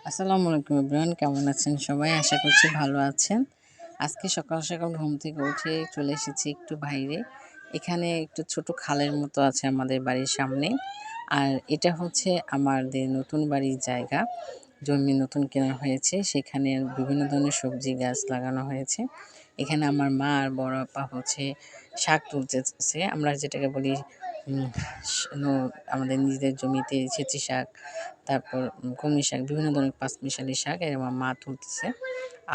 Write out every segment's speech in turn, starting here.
আসসালামু আলাইকুম এভরিওয়ান, কেমন আছেন সবাই? আশা করছি ভালো আছেন। আজকে সকাল সকাল ঘুম থেকে উঠে চলে এসেছি একটু বাইরে। এখানে একটু ছোট খালের মতো আছে আমাদের বাড়ির সামনে। আর এটা হচ্ছে আমাদের নতুন বাড়ির জায়গা। জমি নতুন কেনা হয়েছে, সেখানে বিভিন্ন ধরনের সবজি গাছ লাগানো হয়েছে। এখানে আমার মা আর বড় আপা হচ্ছে শাক তুলতেছে, আমরা যেটাকে বলি উম, আমাদের নিজেদের জমিতে ছেঁচি শাক, তারপর কলমি শাক, বিভিন্ন ধরনের পাঁচমিশালি শাক এর আমার মা তুলতেছে।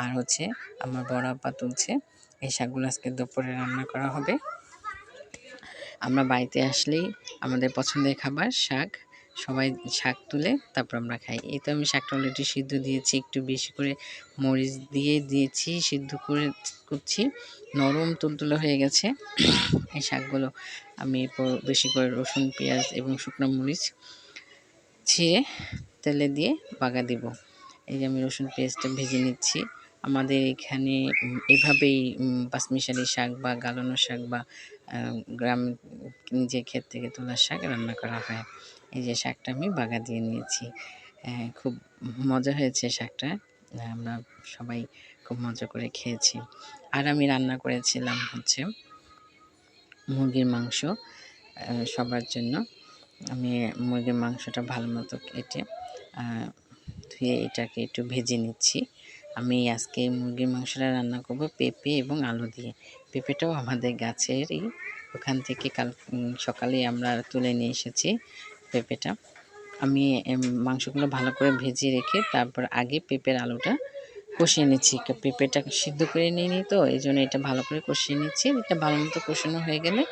আর হচ্ছে আমার বড় আপা তুলছে। এই শাকগুলো আজকে দুপুরে রান্না করা হবে। আমরা বাড়িতে আসলেই আমাদের পছন্দের খাবার শাক। সবাই শাক তুলে তারপর আমরা খাই। এই তো আমি শাকটা অলরেডি সিদ্ধ দিয়েছি, একটু বেশি করে মরিচ দিয়ে দিয়েছি, সিদ্ধ করে করছি, নরম তুলতুলে হয়ে গেছে। এই শাকগুলো আমি এরপর বেশি করে রসুন, পেঁয়াজ এবং শুকনো মরিচ ছিঁড়ে তেলে দিয়ে বাগা দিব। এই যে আমি রসুন পেঁয়াজটা ভেজে নিচ্ছি। আমাদের এখানে এভাবেই পাঁচমিশালি শাক বা গালানো শাক বা গ্রাম নিজের ক্ষেত থেকে তোলা শাক রান্না করা হয়। এই যে শাকটা আমি বাগা দিয়ে নিয়েছি। খুব মজা হয়েছে শাকটা। আমরা সবাই খুব মজা করে খেয়েছি। আর আমি রান্না করেছিলাম হচ্ছে মুরগির মাংস সবার জন্য। আমি মুরগির মাংসটা ভালো মতো কেটে ধুয়ে এটাকে একটু ভেজে নিচ্ছি। আমি আজকে মুরগির মাংসটা রান্না করব পেঁপে এবং আলু দিয়ে। পেঁপেটাও আমাদের গাছেরই, ওখান থেকে সকালে আমরা তুলে নিয়ে এসেছি পেঁপেটা। আমি মাংসগুলো ভালো করে ভেজে রেখে তারপর আগে পেঁপের আলুটা কষিয়ে নিচ্ছি। পেঁপেটা সিদ্ধ করে নিইনি, তো এই জন্য এটা ভালো করে কষিয়ে নিচ্ছি। এটা ভালো মতো কষানো হয়ে গেলে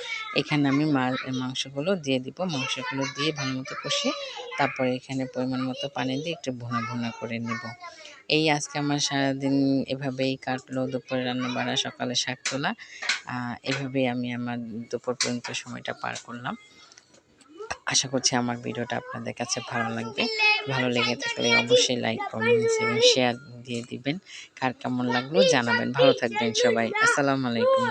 এখানে আমি মাংসগুলো দিয়ে দিব। মাংসগুলো দিয়ে ভালো মতো কষিয়ে তারপরে এখানে পরিমাণ মতো পানি দিয়ে একটু ভুনা ভুনা করে নেব। এই আজকে আমার সারাদিন এভাবেই কাটলো, দুপুরে রান্নাবাড়া, সকালে শাক তোলা, এভাবেই আমি আমার দুপুর পর্যন্ত সময়টা পার করলাম। আশা করছি আমার ভিডিওটা আপনাদের কাছে ভালো লাগবে। ভালো লেগে থাকলে অবশ্যই লাইক, কমেন্টস এবং শেয়ার দিয়ে দিবেন। কার কেমন লাগলো জানাবেন। ভালো থাকবেন সবাই। আসসালামু আলাইকুম।